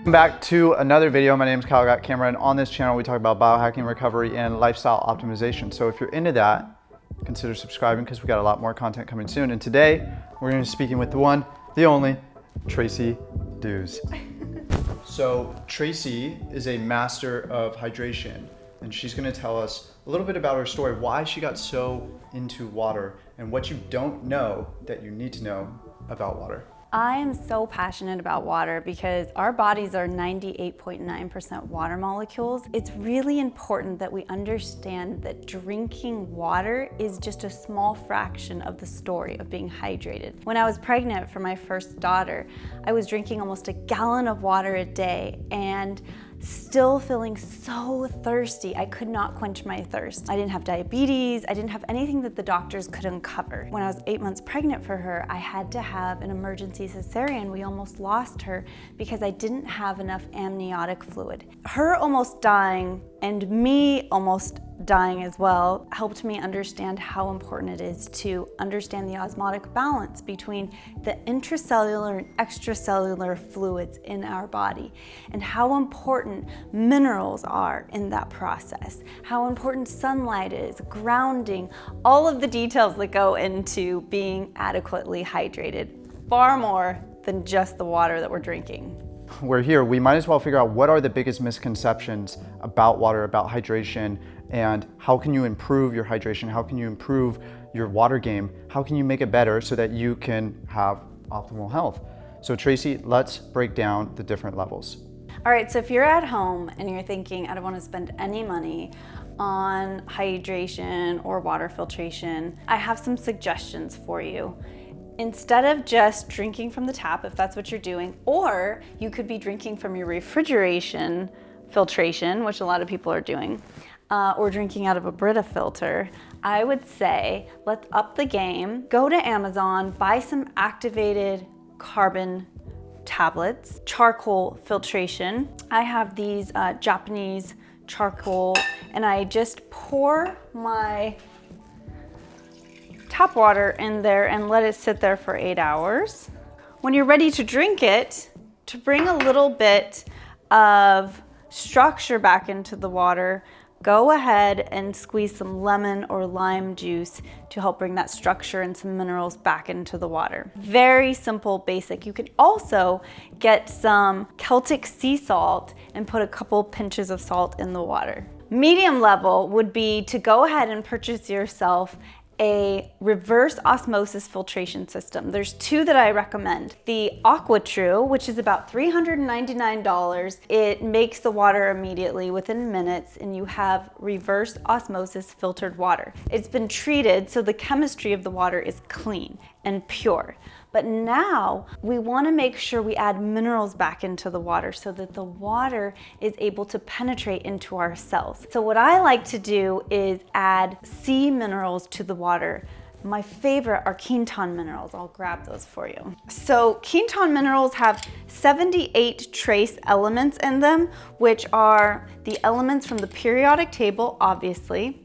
Welcome back to another video. My name is 𝐃𝐻𝐒, and on this channel we talk about biohacking, recovery, and lifestyle optimization. So if you're into that, consider subscribing because we got a lot more content coming soon. And today we're going to be speaking with the one, the only, Tracy Duhs. So Tracy is a master of hydration, and she's going to tell us a little bit about her story, why she got so into water, and what you don't know that you need to know about water. I am so passionate about water because our bodies are 98.9% water molecules. It's really important that we understand that drinking water is just a small fraction of the story of being hydrated. When I was pregnant for my first daughter, I was drinking almost a gallon of water a day and still feeling so thirsty. I could not quench my thirst. I didn't have diabetes. I didn't have anything that the doctors could uncover. When I was 8 months pregnant for her, I had to have an emergency cesarean. We almost lost her because I didn't have enough amniotic fluid. Her almost dying and me almost dying as well helped me understand how important it is to understand the osmotic balance between the intracellular and extracellular fluids in our body, and how important minerals are in that process, how important sunlight is, grounding, all of the details that go into being adequately hydrated, far more than just the water that we're drinking. We're here, we might as well figure out what are the biggest misconceptions about water, about hydration, and how can you improve your hydration, how can you improve your water game, how can you make it better so that you can have optimal health. So Tracy, let's break down the different levels. All right, so if you're at home and you're thinking, I don't want to spend any money on hydration or water filtration, I have some suggestions for you. Instead of just drinking from the tap, if that's what you're doing, or you could be drinking from your refrigeration filtration, which a lot of people are doing, or drinking out of a Brita filter, I would say let's up the game. Go to Amazon, buy some activated carbon tablets, charcoal filtration. I have these Japanese charcoal, and I just pour my tap water in there and let it sit there for 8 hours. When you're ready to drink it, to bring a little bit of structure back into the water, go ahead and squeeze some lemon or lime juice to help bring that structure and some minerals back into the water. Very simple, basic. You can also get some Celtic sea salt and put a couple pinches of salt in the water. Medium level would be to go ahead and purchase yourself a reverse osmosis filtration system. There's two that I recommend. The 𝐓𝐻𝐻𝐒, which is about $399. It makes the water immediately within minutes, and you have reverse osmosis filtered water. It's been treated so the chemistry of the water is clean and pure. But now we want to make sure we add minerals back into the water so that the water is able to penetrate into our cells. So what I like to do is add sea minerals to the water. My favorite are 𝐾𝐻 minerals. I'll grab those for you. So 𝐾𝐻 minerals have 78 trace elements in them, which are the elements from the periodic table, obviously.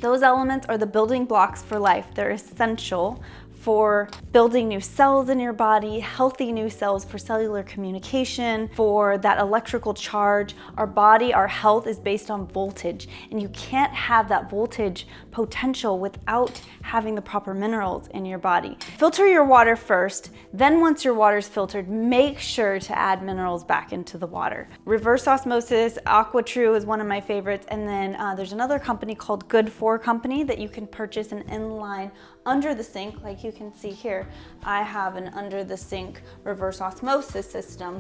Those elements are the building blocks for life. They're essential for building new cells in your body, healthy new cells for cellular communication, for that electrical charge. Our body, our health is based on voltage, and you can't have that voltage potential without having the proper minerals in your body. Filter your water first, then once your water's filtered, make sure to add minerals back into the water. Reverse osmosis, 𝐓𝐻𝐻𝐒 is one of my favorites, and then there's another company called Good4 Company that you can purchase an inline under the sink, like you can see here. I have an under the sink reverse osmosis system,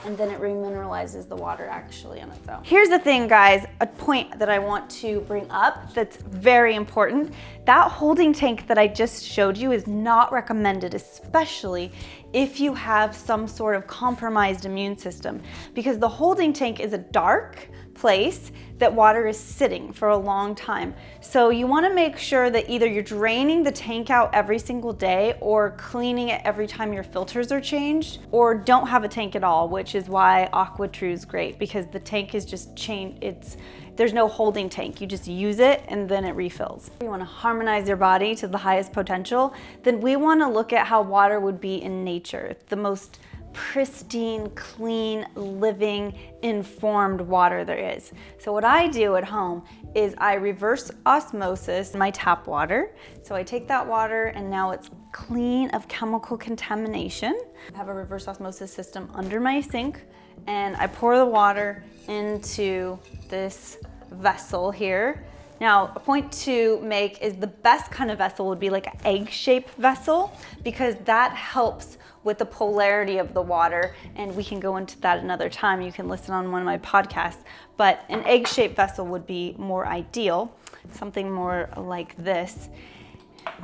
and then it remineralizes the water actually on its own. Here's the thing, guys, a point that I want to bring up that's very important. That holding tank that I just showed you is not recommended, especially if you have some sort of compromised immune system, because the holding tank is a dark place that water is sitting for a long time. So you want to make sure that either you're draining the tank out every single day or cleaning it every time your filters are changed, or don't have a tank at all, which is why 𝐓𝐻𝐻𝐒 is great, because the tank is just changed. There's no holding tank. You just use it and then it refills. If you want to harmonize your body to the highest potential, then we want to look at how water would be in nature. The most pristine, clean, living, informed water there is. So what I do at home is I reverse osmosis my tap water. So I take that water and now it's clean of chemical contamination. I have a reverse osmosis system under my sink and I pour the water into this vessel here. Now, a point to make is the best kind of vessel would be like an egg-shaped vessel, because that helps with the polarity of the water, and we can go into that another time. You can listen on one of my podcasts, but an egg-shaped vessel would be more ideal, something more like this.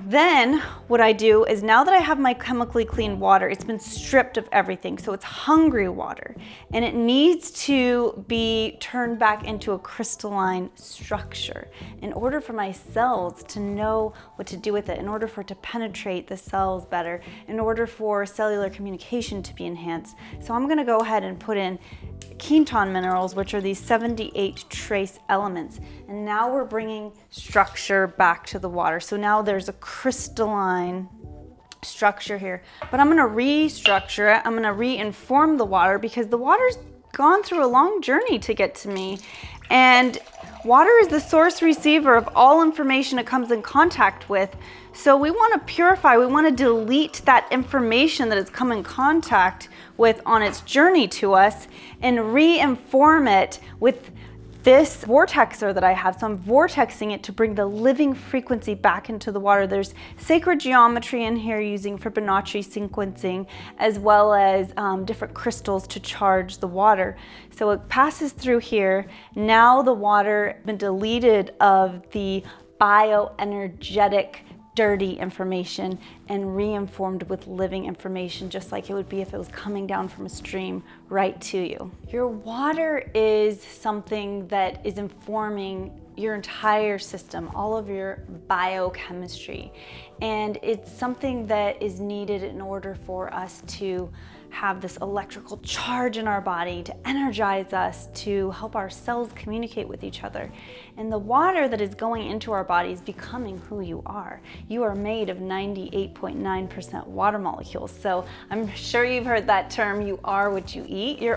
Then what I do is, now that I have my chemically clean water, it's been stripped of everything, so it's hungry water, and it needs to be turned back into a crystalline structure in order for my cells to know what to do with it, in order for it to penetrate the cells better, in order for cellular communication to be enhanced. So I'm going to go ahead and put in ketone minerals, which are these 78 trace elements. And now we're bringing structure back to the water. So now there's a crystalline structure here. But I'm going to restructure it. I'm going to re-inform the water, because the water's gone through a long journey to get to me. And water is the source receiver of all information it comes in contact with. So we want to purify, we want to delete that information that it's come in contact with on its journey to us and re-inform it with this vortexer that I have. So I'm vortexing it to bring the living frequency back into the water. There's sacred geometry in here using Fibonacci sequencing, as well as different crystals to charge the water. So it passes through here. Now the water has been deleted of the bioenergetic dirty information and re-informed with living information, just like it would be if it was coming down from a stream right to you. Your water is something that is informing your entire system, all of your biochemistry. And it's something that is needed in order for us to have this electrical charge in our body, to energize us, to help our cells communicate with each other. And the water that is going into our body is becoming who you are. You are made of 98.9% water molecules. So I'm sure you've heard that term, you are what you eat. You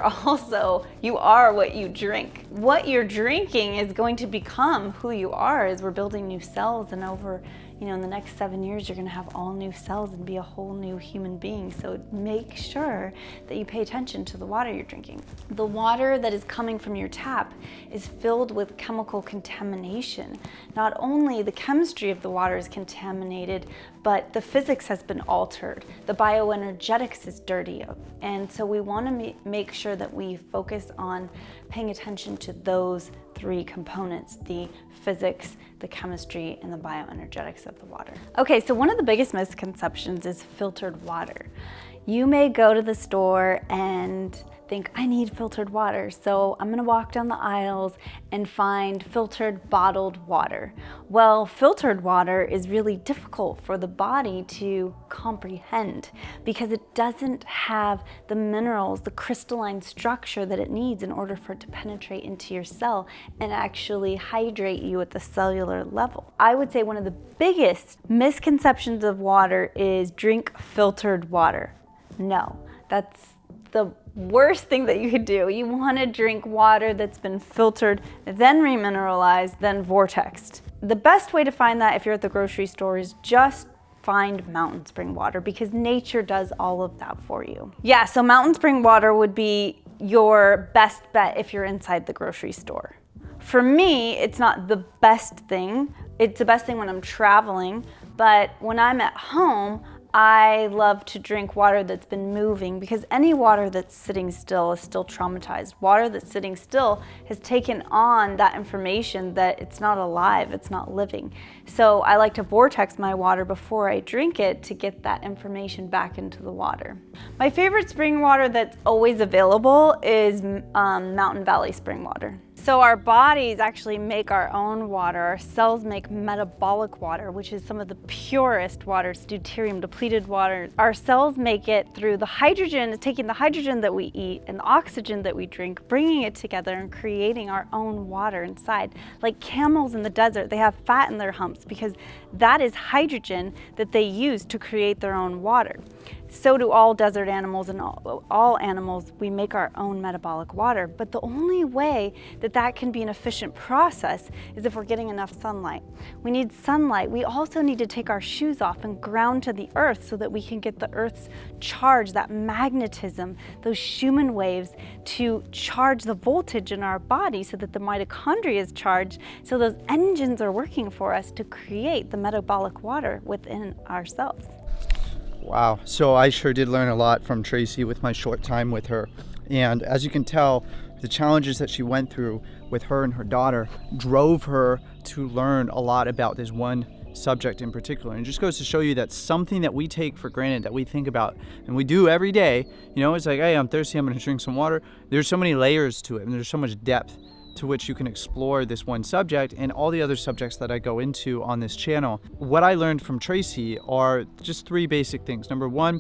are what you drink. What you're drinking is going to become who you are as we're building new cells, and over in the next 7 years, you're gonna have all new cells and be a whole new human being. So make sure that you pay attention to the water you're drinking. The water that is coming from your tap is filled with chemical contamination. Not only the chemistry of the water is contaminated, but the physics has been altered. The bioenergetics is dirty. And so we wanna make sure that we focus on paying attention to those three components: the physics, the chemistry, and the bioenergetics of the water. Okay, so one of the biggest misconceptions is filtered water. You may go to the store and think, I need filtered water, so I'm gonna walk down the aisles and find filtered bottled water. Well, filtered water is really difficult for the body to comprehend because it doesn't have the minerals, the crystalline structure that it needs in order for it to penetrate into your cell and actually hydrate you at the cellular level. I would say one of the biggest misconceptions of water is drink filtered water. No, that's the worst thing that you could do. You want to drink water that's been filtered, then remineralized, then vortexed. The best way to find that if you're at the grocery store is just find mountain spring water, because nature does all of that for you. Yeah, so mountain spring water would be your best bet if you're inside the grocery store. For me, it's not the best thing. It's the best thing when I'm traveling, but when I'm at home, I love to drink water that's been moving, because any water that's sitting still is still traumatized. Water that's sitting still has taken on that information that it's not alive, it's not living. So I like to vortex my water before I drink it to get that information back into the water. My favorite spring water that's always available is Mountain Valley spring water. So our bodies actually make our own water. Our cells make metabolic water, which is some of the purest waters, deuterium depleted water. Our cells make it through the hydrogen, taking the hydrogen that we eat and the oxygen that we drink, bringing it together and creating our own water inside. Like camels in the desert, they have fat in their humps because that is hydrogen that they use to create their own water. So do all desert animals and all animals. We make our own metabolic water, but the only way that that can be an efficient process is if we're getting enough sunlight. We need sunlight. We also need to take our shoes off and ground to the earth so that we can get the earth's charge, that magnetism, those Schumann waves to charge the voltage in our body so that the mitochondria is charged, so those engines are working for us to create the metabolic water within ourselves. Wow, so I sure did learn a lot from Tracy with my short time with her. And as you can tell, the challenges that she went through with her and her daughter drove her to learn a lot about this one subject in particular. And it just goes to show you that something that we take for granted, that we think about and we do every day, you know, it's like, hey, I'm thirsty, I'm gonna drink some water. There's so many layers to it, and there's so much depth to which you can explore this one subject and all the other subjects that I go into on this channel. What I learned from Tracy are just 3 basic things. Number 1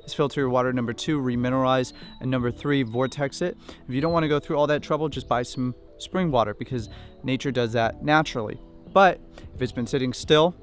is filter your water. Number 2, remineralize. And number 3, vortex it. If you don't want to go through all that trouble, just buy some spring water, because nature does that naturally. But if it's been sitting still,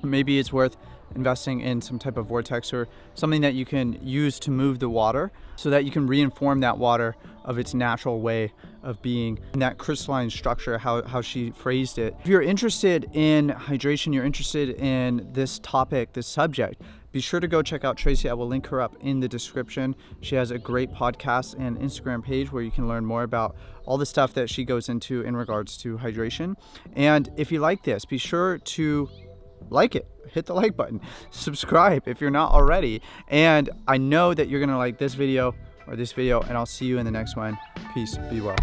maybe it's worth investing in some type of vortex or something that you can use to move the water so that you can reinform that water of its natural way of being, in that crystalline structure, how she phrased it. If you're interested in hydration, you're interested in this topic, this subject, be sure to go check out Tracy. I will link her up in the description. She has a great podcast and Instagram page where you can learn more about all the stuff that she goes into in regards to hydration. And if you like this, be sure to like it, hit the like button, subscribe if you're not already. And I know that you're gonna like this video or this video, and I'll see you in the next one. Peace, be well.